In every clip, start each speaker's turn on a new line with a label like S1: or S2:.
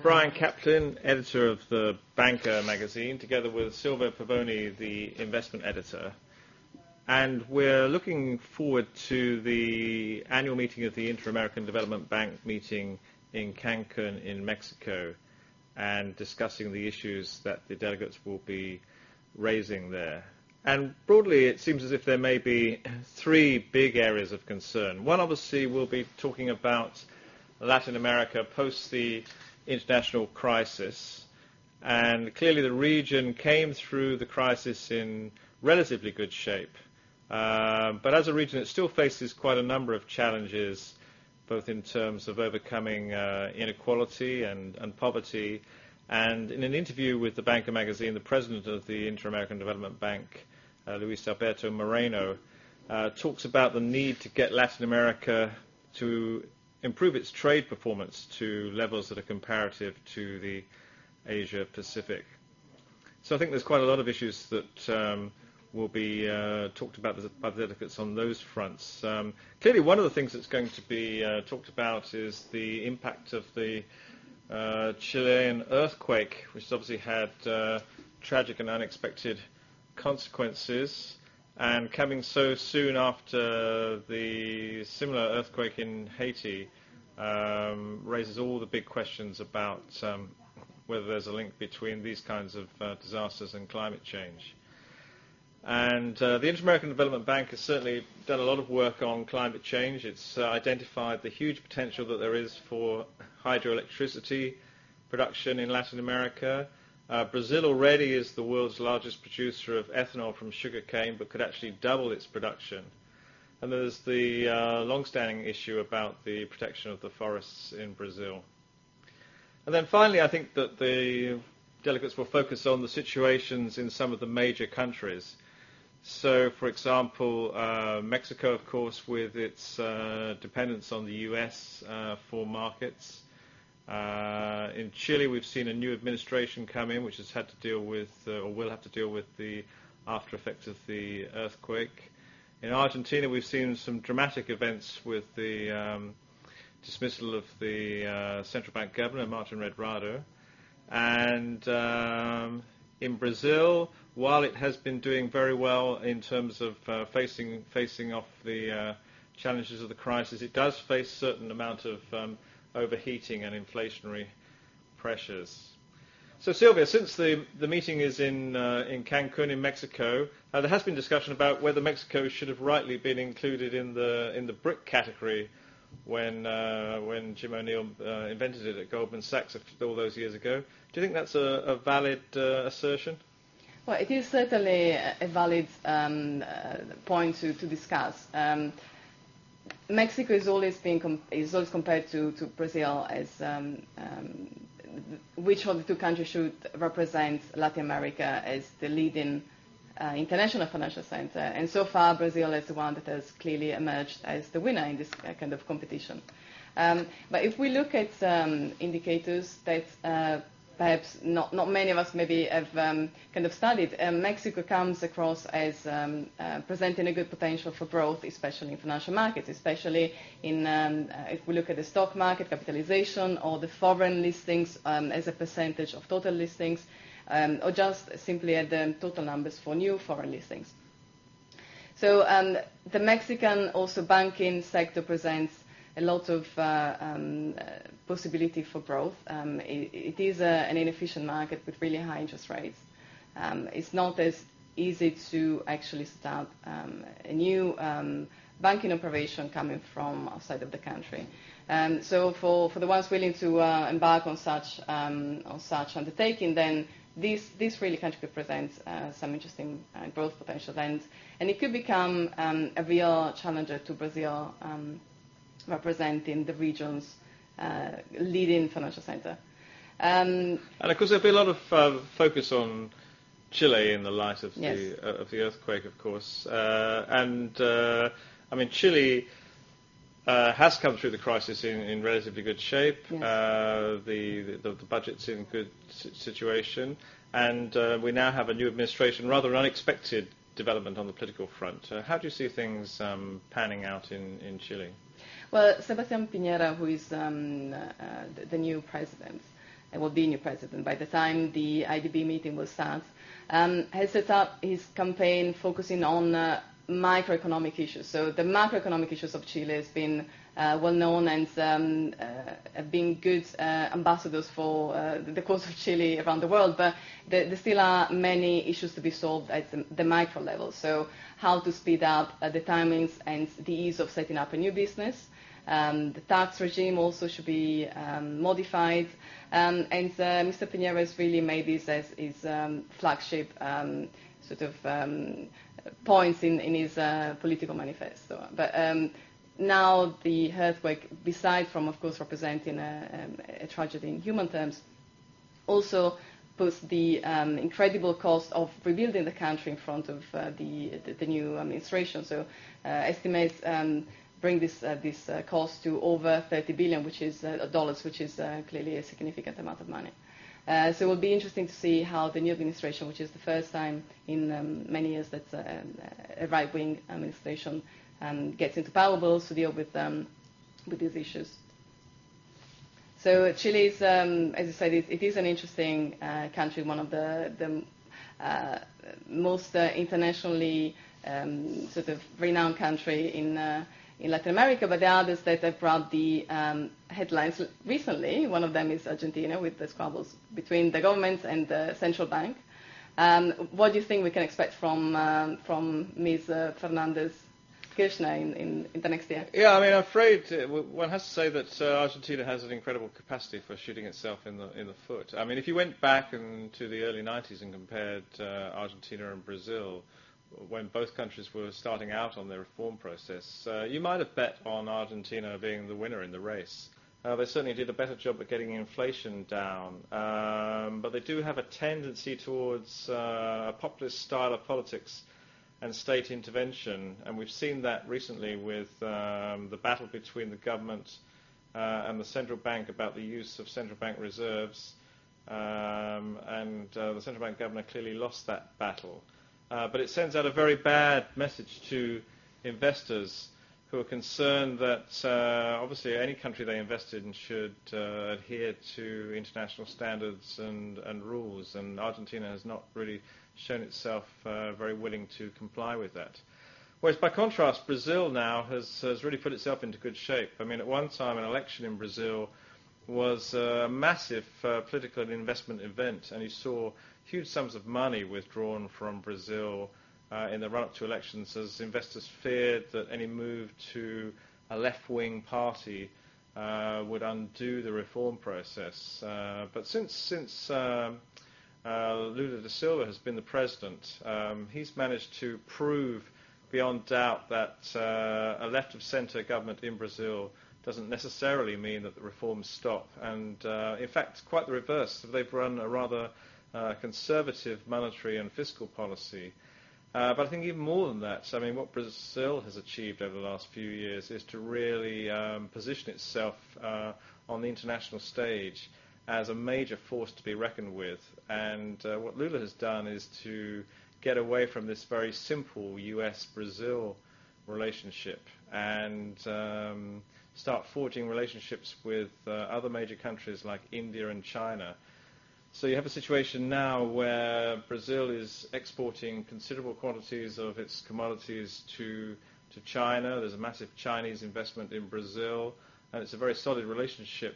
S1: Brian Kaplan, editor of the Banker magazine, together with Silvia Pavoni, the investment editor. And we're looking forward to the annual meeting of the Inter-American Development Bank meeting in Cancun in Mexico and discussing the issues that the delegates will be raising there. And broadly, it seems as if there may be three big areas of concern. One, obviously, we'll be talking about Latin America post the international crisis. And clearly the region came through the crisis in relatively good shape. But as a region, it still faces quite a number of challenges, both in terms of overcoming inequality and poverty. And in an interview with the Banker magazine, the president of the Inter-American Development Bank, Luis Alberto Moreno, talks about the need to get Latin America to improve its trade performance to levels that are comparative to the Asia Pacific. So I think there's quite a lot of issues that will be talked about by the delegates on those fronts. Clearly, one of the things that's going to be talked about is the impact of the Chilean earthquake, which has obviously had tragic and unexpected consequences, and coming so soon after the similar earthquake in Haiti raises all the big questions about whether there's a link between these kinds of disasters and climate change. And the Inter-American Development Bank has certainly done a lot of work on climate change. It's identified the huge potential that there is for hydroelectricity production in Latin America. Brazil already is the world's largest producer of ethanol from sugarcane, but could actually double its production. And there's the long-standing issue about the protection of the forests in Brazil. And then finally, I think that the delegates will focus on the situations in some of the major countries. So, for example, Mexico, of course, with its dependence on the US for markets. In Chile, we've seen a new administration come in, which has had to deal with, or will have to deal with, the after effects of the earthquake. In Argentina, we've seen some dramatic events with the dismissal of the central bank governor, Martin Redrado. And in Brazil, while it has been doing very well in terms of facing off the challenges of the crisis, it does face a certain amount of overheating and inflationary pressures. So, Sylvia, since the meeting is in Cancun in Mexico, there has been discussion about whether Mexico should have rightly been included in the BRIC category when Jim O'Neill invented it at Goldman Sachs all those years ago. Do you think that's a valid assertion?
S2: Well, it is certainly a valid point to discuss. Mexico is always compared to Brazil as which of the two countries should represent Latin America as the leading international financial center. And so far, Brazil is the one that has clearly emerged as the winner in this kind of competition. But if we look at indicators that perhaps not many of us maybe have kind of studied, Mexico comes across as presenting a good potential for growth, especially in financial markets, especially in if we look at the stock market capitalization or the foreign listings as a percentage of total listings, or just simply at the total numbers for new foreign listings. So the Mexican also banking sector presents a lot of possibility for growth. It is an inefficient market with really high interest rates. It's not as easy to actually start a new banking operation coming from outside of the country. So for the ones willing to embark on such undertaking, then this really country could present some interesting growth potential, and it could become a real challenger to Brazil, representing the region's leading financial center.
S1: And of course, there'll be a lot of focus on Chile in the light of
S2: Yes.
S1: the earthquake, of course. I mean, Chile has come through the crisis in relatively good shape.
S2: Yes.
S1: The budget's in good situation, and we now have a new administration, rather an unexpected development on the political front. How do you see things panning out in Chile?
S2: Well, Sebastián Piñera, who is the new president, will be new president by the time the IDB meeting will start, has set up his campaign focusing on microeconomic issues. So the macroeconomic issues of Chile has been well known and have been good ambassadors for the cause of Chile around the world, but there still are many issues to be solved at the micro level. So how to speed up the timings and the ease of setting up a new business. The tax regime also should be modified, and Mr. Piñera has really made this as his flagship sort of points in his political manifesto. But now the earthquake, beside from, of course, representing a tragedy in human terms, also puts the incredible cost of rebuilding the country in front of the new administration. So estimates bring this cost to over 30 billion, which is dollars, which is clearly a significant amount of money. So it will be interesting to see how the new administration, which is the first time in many years that a right-wing administration gets into power, will also deal with these issues. So Chile is, as I said, it is an interesting country, one of the most internationally sort of renowned country in Latin America, but there are others that have brought the headlines recently. One of them is Argentina, with the squabbles between the government and the central bank. What do you think we can expect from Ms. Fernandez Kirchner in the next year?
S1: Yeah, I mean, I'm afraid one has to say that Argentina has an incredible capacity for shooting itself in the foot. I mean, if you went back to the early 90s and compared Argentina and Brazil, when both countries were starting out on their reform process, you might have bet on Argentina being the winner in the race. They certainly did a better job at getting inflation down, but they do have a tendency towards a populist style of politics and state intervention, and we've seen that recently with the battle between the government and the central bank about the use of central bank reserves, and the central bank governor clearly lost that battle. But it sends out a very bad message to investors who are concerned that obviously any country they invest in should adhere to international standards and rules, and Argentina has not really shown itself very willing to comply with that. Whereas by contrast, Brazil now has really put itself into good shape. I mean, at one time an election in Brazil was a massive political and investment event, and you saw huge sums of money withdrawn from Brazil in the run-up to elections as investors feared that any move to a left-wing party would undo the reform process. But since Lula da Silva has been the president, he's managed to prove beyond doubt that a left-of-centre government in Brazil doesn't necessarily mean that the reforms stop. And in fact, quite the reverse. They've run a rather conservative monetary and fiscal policy. But I think even more than that, I mean, what Brazil has achieved over the last few years is to really position itself on the international stage as a major force to be reckoned with. And what Lula has done is to get away from this very simple US-Brazil relationship and start forging relationships with other major countries like India and China. So you have a situation now where Brazil is exporting considerable quantities of its commodities to China. There's a massive Chinese investment in Brazil, and it's a very solid relationship,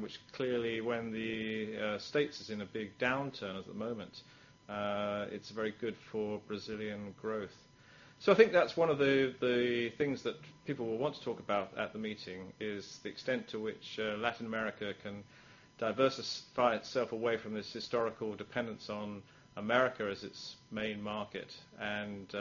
S1: which clearly, when the States is in a big downturn at the moment, it's very good for Brazilian growth. So I think that's one of the things that people will want to talk about at the meeting, is the extent to which Latin America can diversify itself away from this historical dependence on America as its main market and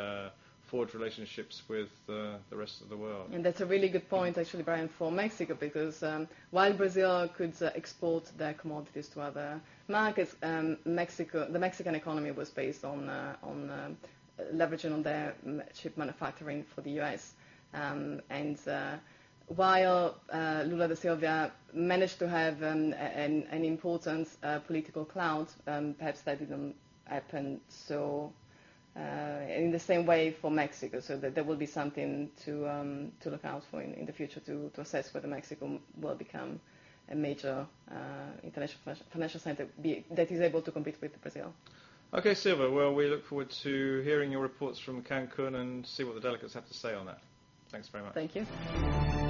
S1: forge relationships with the rest of the world.
S2: And that's a really good point, actually, Brian, for Mexico, because while Brazil could export their commodities to other markets, the Mexican economy was based on leveraging on their chip manufacturing for the US. While Lula da Silva managed to have an important political clout, perhaps that didn't happen so in the same way for Mexico. So that there will be something to look out for in the future to assess whether Mexico will become a major international financial center that is able to compete with Brazil.
S1: Okay, Silva, well, we look forward to hearing your reports from Cancun and see what the delegates have to say on that. Thanks very much.
S2: Thank you.